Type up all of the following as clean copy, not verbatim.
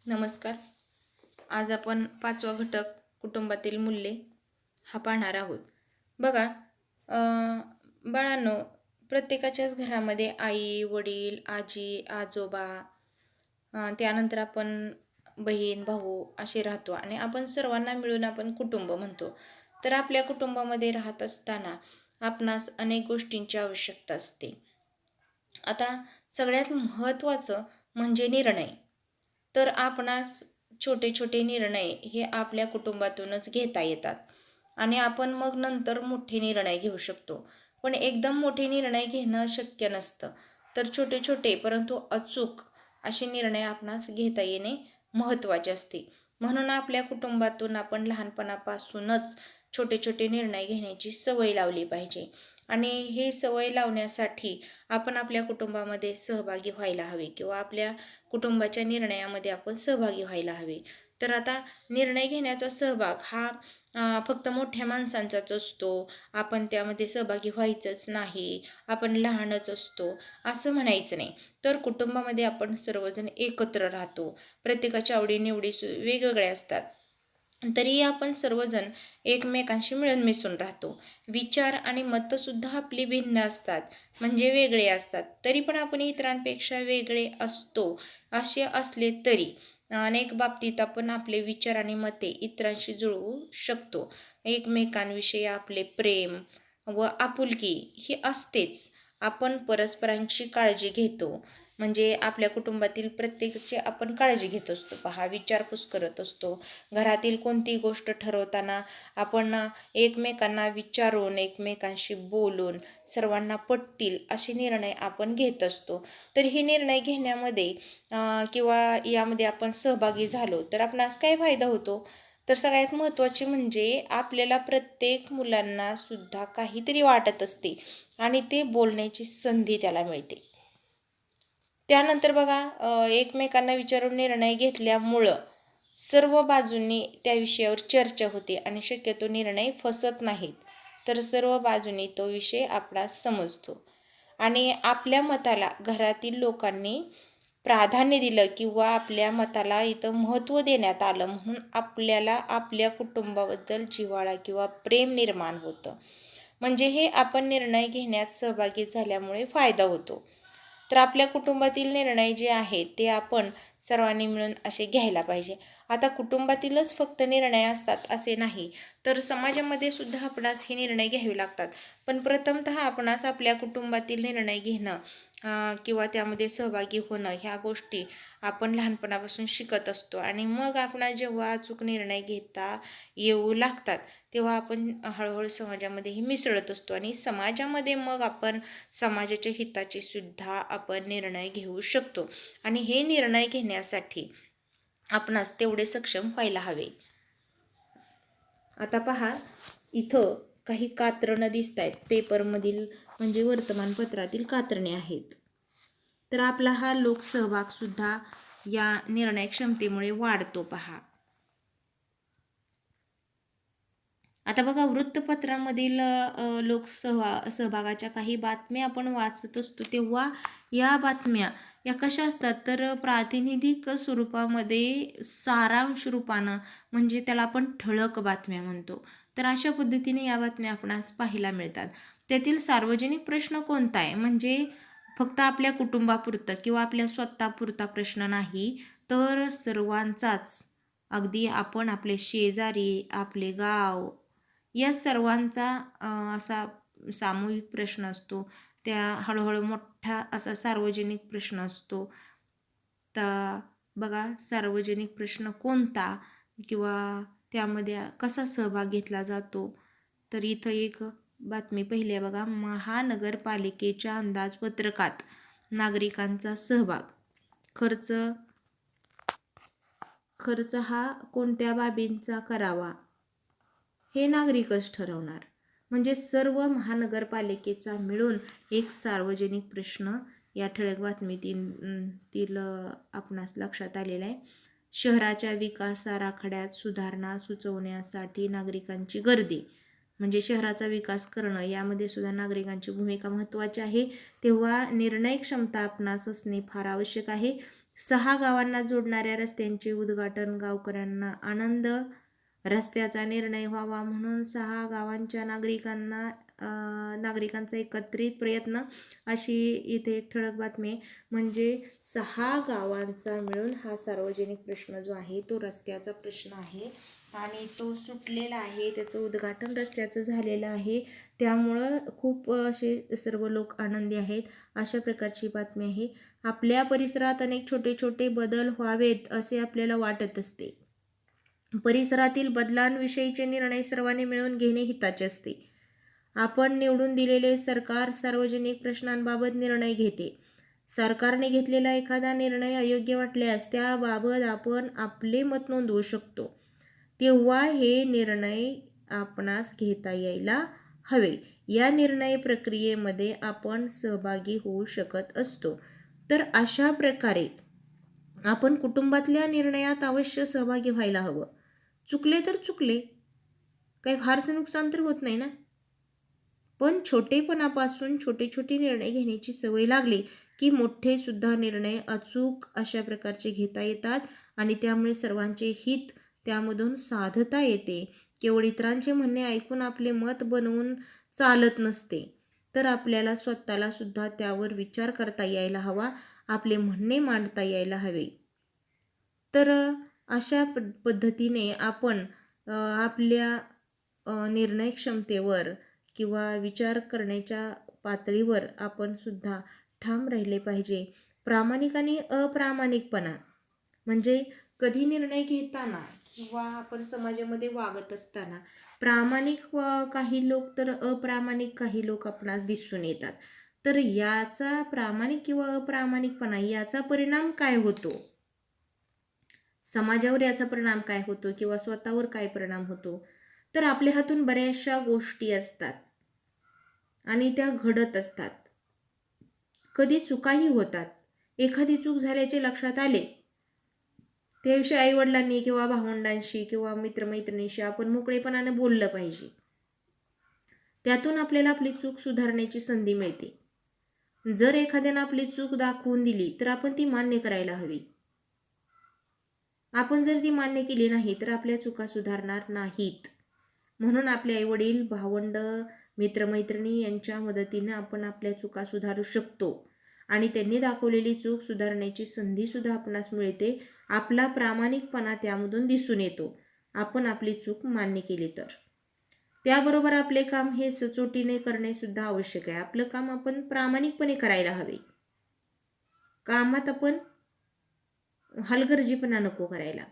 नमस्कार. आज आपण पाचवा घटक कुटुंबातील मूल्ये हा पाहणार आहोत. बघा, बाळांनो, प्रत्येकाच्याच घरामध्ये आई, वडील, आजी, आजोबा, त्यानंतर आपण बहीण, भाऊ असे राहतो आणि आपण सर्वांना मिळून आपण कुटुंब म्हणतो. तर आपल्या कुटुंबामध्ये राहत असताना आपणास अनेक गोष्टींची आवश्यकता असते. आता सगळ्यात महत्त्वाचं म्हणजे निर्णय. तर आपणास छोटे छोटे निर्णय हे आपल्या कुटुंबातूनच घेता येतात आणि आपण मग नंतर मोठे निर्णय घेऊ शकतो. पण एकदम मोठे निर्णय घेणं शक्य नसतं. तर छोटे छोटे परंतु अचूक असे निर्णय आपणास घेता येणे महत्त्वाचे असते. म्हणून आपल्या कुटुंबातून आपण लहानपणापासूनच छोटे छोटे निर्णय घेण्याची सवय लावली पाहिजे. आणि ही सवय लावण्यासाठी आपण आपल्या कुटुंबामध्ये सहभागी व्हायला हवे किंवा आपल्या कुटुंबाच्या निर्णयामध्ये आपण सहभागी व्हायला हवे. तर आता निर्णय घेण्याचा सहभाग हा फक्त मोठ्या माणसांचाच असतो. आपण त्यामध्ये सहभागी व्हायचंच नाही, आपण लहानच असतो असं म्हणायचं नाही. तर कुटुंबामध्ये आपण सर्वजण एकत्र राहतो. प्रत्येकाच्या आवडीनिवडी वेगवेगळ्या असतात. तरीही आपण सर्वजण एकमेकांशी मिळून मिसळून राहतो. विचार आणि मतंसुद्धा आपली भिन्न असतात, म्हणजे वेगळे असतात. तरी पण आपण इतरांपेक्षा वेगळे असतो. असे असले तरी अनेक बाबतीत आपण आपले विचार आणि मते इतरांशी जुळवू शकतो. एकमेकांविषयी आपले प्रेम व आपुलकी ही असतेच. आपण परस्परांची काळजी घेतो. म्हणजे आपल्या कुटुंबातील प्रत्येकाची आपण काळजी घेत असतो. पहा, विचारपूस करत असतो. घरातील कोणती गोष्ट ठरवताना आपण एकमेकांना विचारून, एकमेकांशी बोलून सर्वांना पटतील असे निर्णय आपण घेत असतो. तर हे निर्णय घेण्यामध्ये किंवा यामध्ये आपण सहभागी झालो तर आपणास काय फायदा होतो? तर सगळ्यात महत्त्वाचे म्हणजे आपल्याला प्रत्येक मुलांना सुद्धा काहीतरी वाटत असते आणि ते बोलण्याची संधी त्याला मिळते. त्यानंतर बघा, एकमेकांना विचारून निर्णय घेतल्यामुळं सर्व बाजूंनी त्या विषयावर चर्चा होते आणि शक्यतो निर्णय फसत नाहीत. तर सर्व बाजूंनी तो विषय आपणास समजतो आणि आपल्या मताला घरातील लोकांनी प्राधान्य दिलं किंवा आपल्या मताला इथं महत्त्व देण्यात आलं म्हणून आपल्याला आपल्या कुटुंबाबद्दल जिव्हाळा किंवा प्रेम निर्माण होतं. म्हणजे हे आपण निर्णय घेण्यात सहभागी झाल्यामुळे फायदा होतो. तर आपल्या कुटुंबातील निर्णय जे आहेत ते आपण सर्वांनी मिळून असे घ्यायला पाहिजे. आता कुटुंबातीलच फक्त निर्णय असतात असे नाही, तर समाजामध्ये सुद्धा आपणास हे निर्णय घ्यावे लागतात. पण प्रथमतः आपणास आपल्या कुटुंबातील निर्णय घेणं किंवा त्यामध्ये सहभागी होणं ह्या गोष्टी आपण लहानपणापासून शिकत असतो आणि मग आपण जेव्हा अचूक निर्णय घेता येऊ लागतात तेव्हा आपण हळूहळू समाजामध्येही मिसळत असतो आणि समाजामध्ये मग आपण समाजाच्या हिताचे सुद्धा आपण निर्णय घेऊ शकतो आणि हे निर्णय घेण्यासाठी आपणास तेवढे सक्षम व्हायला हवे. आता पहा, इथं काही कात्रणं दिसत आहेत पेपरमधील, म्हणजे वर्तमानपत्रातील कात्रणे आहेत. तर आपला हा लोकसहभाग सुद्धा या निर्णय क्षमतेमुळे वाढतो. पहा, आता बघा, वृत्तपत्रामधील सहभागाच्या काही बातम्या आपण वाचत असतो तेव्हा या बातम्या या कशा असतात तर प्रातिनिधिक स्वरूपामध्ये सारांश रूपानं, म्हणजे त्याला आपण ठळक बातम्या म्हणतो. तर अशा पद्धतीने या बातम्या आपणास पाहायला मिळतात. त्यातील सार्वजनिक प्रश्न कोणता आहे, म्हणजे फक्त आपल्या कुटुंबापुरतं किंवा आपल्या स्वतःपुरता प्रश्न नाही, तर सर्वांचाच, अगदी आपण आपले शेजारी, आपले गाव या सर्वांचा असा सामूहिक प्रश्न असतो. त्या हळूहळू मोठा असा सार्वजनिक प्रश्न असतो. तर बघा, सार्वजनिक प्रश्न कोणता किंवा त्यामध्ये कसा सहभाग घेतला जातो. तर इथं एक बातमी पहिली आहे बघा, महानगरपालिकेच्या अंदाजपत्रकात नागरिकांचा सहभाग, खर्च खर्च हा कोणत्या बाबींचा करावा हे नागरिकच ठरवणार. म्हणजे सर्व महानगरपालिकेचा मिळून एक सार्वजनिक प्रश्न या ठळक बातमीतील आपणास लक्षात आलेला आहे. शहराच्या विकास आराखड्यात सुधारणा सुचवण्यासाठी नागरिकांची गर्दी, म्हणजे शहराचा विकास करणं यामध्ये सुद्धा नागरिकांची भूमिका महत्त्वाची आहे. तेव्हा निर्णय क्षमता आपणास असणे फार आवश्यक आहे. 6 गावांना जोडणाऱ्या रस्त्यांचे उद्घाटन, गावकऱ्यांना आनंद, रस्त्याचा निर्णय व्हावा म्हणून 6 गावांच्या नागरिकांचा एकत्रित प्रयत्न, अशी इथे एक ठळक बातमी आहे. म्हणजे 6 गावांचा मिळून हा सार्वजनिक प्रश्न जो आहे तो रस्त्याचा प्रश्न आहे आणि तो सुटलेला आहे. त्याचं उद्घाटन रस्त्याचं झालेलं आहे. त्यामुळं खूप असे सर्व लोक आनंदी आहेत, अशा प्रकारची बातमी आहे. आपल्या परिसरात अनेक छोटे छोटे बदल व्हावेत असे आपल्याला वाटत असते. परिसरातील बदलांविषयीचे निर्णय सर्वांनी मिळून घेणे हिताचे असते. आपण निवडून दिलेले सरकार सार्वजनिक प्रश्नांबाबत निर्णय घेते. सरकारने घेतलेला एखादा निर्णय अयोग्य वाटल्यास त्याबाबत आपण आपले मत नोंदवू शकतो. तेव्हा हे निर्णय आपणास घेता यायला हवे. या निर्णय प्रक्रियेमध्ये आपण सहभागी होऊ शकत असतो. तर अशा प्रकारे आपण कुटुंबातल्या निर्णयात अवश्य सहभागी व्हायला हवं. चुकले तर चुकले, काही फारसं नुकसान तर होत नाही ना. पण छोटेपणापासून छोटे छोटे निर्णय घेण्याची सवय लागली की मोठे सुद्धा निर्णय अचूक अशा प्रकारचे घेता येतात आणि त्यामुळे सर्वांचे हित त्यामधून साधता येते. केवळ इतरांचे म्हणणे ऐकून आपले मत बनवून चालत नसते, तर आपल्याला स्वतःला सुद्धा त्यावर विचार करता यायला हवा, आपले म्हणणे मांडता यायला हवे. तर अशा पद्धतीने आपण आपल्या निर्णय क्षमतेवर किंवा विचार करण्याच्या पातळीवर आपण सुद्धा ठाम राहिले पाहिजे. प्रामाणिक आणि अप्रामाणिकपणा म्हणजे कधी निर्णय घेताना किंवा आपण समाजामध्ये वागत असताना प्रामाणिक काही लोक तर अप्रामाणिक काही लोक आपणास दिसून येतात. तर याचा प्रामाणिक किंवा अप्रामाणिकपणा याचा परिणाम काय होतो, समाजावर याचा परिणाम काय होतो किंवा स्वतःवर काय परिणाम होतो, तर आपल्या हातून बऱ्याचशा गोष्टी असतात आणि त्या घडत असतात. कधी चुकाही होतात. एखादी चूक झाल्याचे लक्षात आले त्याविषयी आईवडिलांनी किंवा भावंडांशी किंवा मित्रमैत्रिणींशी आपण मोकळेपणाने बोललं पाहिजे. त्यातून आपल्याला आपली चूक सुधारण्याची संधी मिळते. जर एखाद्यानं आपली चूक दाखवून दिली तर आपण ती मान्य करायला हवी. आपण जर ती मान्य केली नाही तर आपल्या चुका सुधारणार नाहीत. म्हणून आपले आईवडील, भावंड, मित्रमैत्रिणी यांच्या मदतीने आपण आपल्या चुका सुधारू शकतो आणि त्यांनी दाखवलेली चूक सुधारण्याची संधीसुद्धा आपणास मिळते. आपला प्रामाणिकपणा त्यामधून दिसून येतो, आपण आपली चूक मान्य केली तर. त्याबरोबर आपले काम हे सचोटीने करणे सुद्धा आवश्यक आहे. आपलं काम आपण प्रामाणिकपणे करायला हवे. कामात आपण हलगर्जीपणा नको करायला.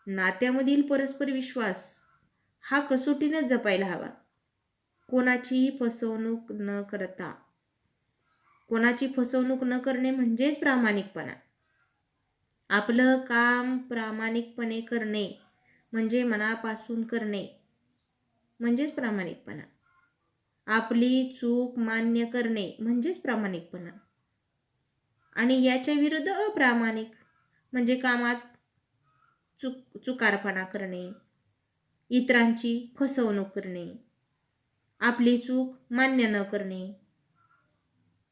नात्यामधील परस्पर विश्वास हा कसोटीने जपायला हवा. कोणाचीही फसवणूक न करता, कोणाची फसवणूक न करणे म्हणजेच प्रामाणिकपणा. आपलं काम प्रामाणिकपणे करणे म्हणजे मनापासून करणे म्हणजेच प्रामाणिकपणा. आपली चूक मान्य करणे म्हणजेच प्रामाणिकपणा. आणि याच्या विरुद्ध अप्रामाणिक म्हणजे कामात चुकारपणा करणे, इतरांची फसवणूक करणे, आपली चूक मान्य न करणे,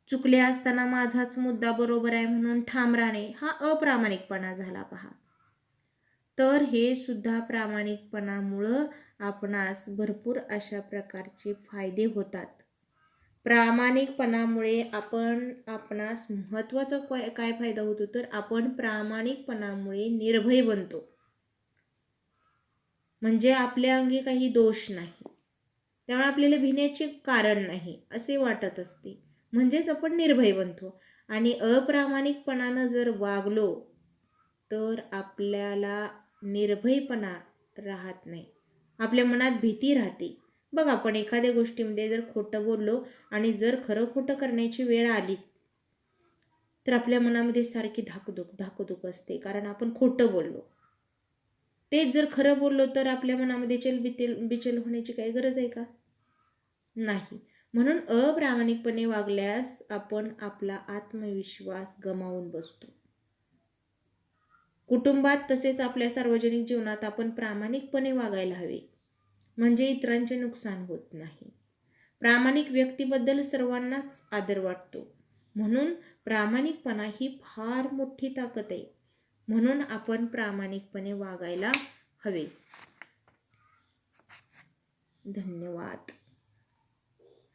चुकले असताना माझाच मुद्दा बरोबर आहे म्हणून ठाम राहणे, हा अप्रामाणिकपणा झाला पहा. तर हे सुद्धा प्रामाणिकपणामुळं आपणास भरपूर अशा प्रकारचे फायदे होतात. प्रामाणिकपणामुळे आपणास महत्त्वाचा काय फायदा होतो, तर आपण प्रामाणिकपणामुळे निर्भय बनतो. म्हणजे आपल्या अंगी काही दोष नाही, त्यामुळे आपल्याला भिण्याचे कारण नाही असे वाटत असते, म्हणजेच आपण निर्भय बनतो. आणि अप्रामाणिकपणानं जर वागलो तर आपल्याला निर्भयपणा राहत नाही, आपल्या मनात भीती राहते. बघ, आपण एखाद्या गोष्टीमध्ये जर खोटं बोललो आणि जर खरं खोटं करण्याची वेळ आली तर आपल्या मनामध्ये सारखी धाकधूक असते, कारण आपण खोटं बोललो. तेच जर खरं बोललो तर आपल्या मनामध्ये बिचल होण्याची काही गरज आहे का? नाही. म्हणून अप्रामाणिकपणे वागल्यास आपण आपला आत्मविश्वास गमावून बसतो. कुटुंबात तसेच आपल्या सार्वजनिक जीवनात आपण प्रामाणिकपणे वागायला हवे, म्हणजे इतरांचे नुकसान होत नाही. प्रामाणिक व्यक्तीबद्दल सर्वांनाच आदर वाटतो. म्हणून प्रामाणिकपणा ही फार मोठी ताकद आहे. म्हणून आपण प्रामाणिकपणे वागायला हवे. धन्यवाद.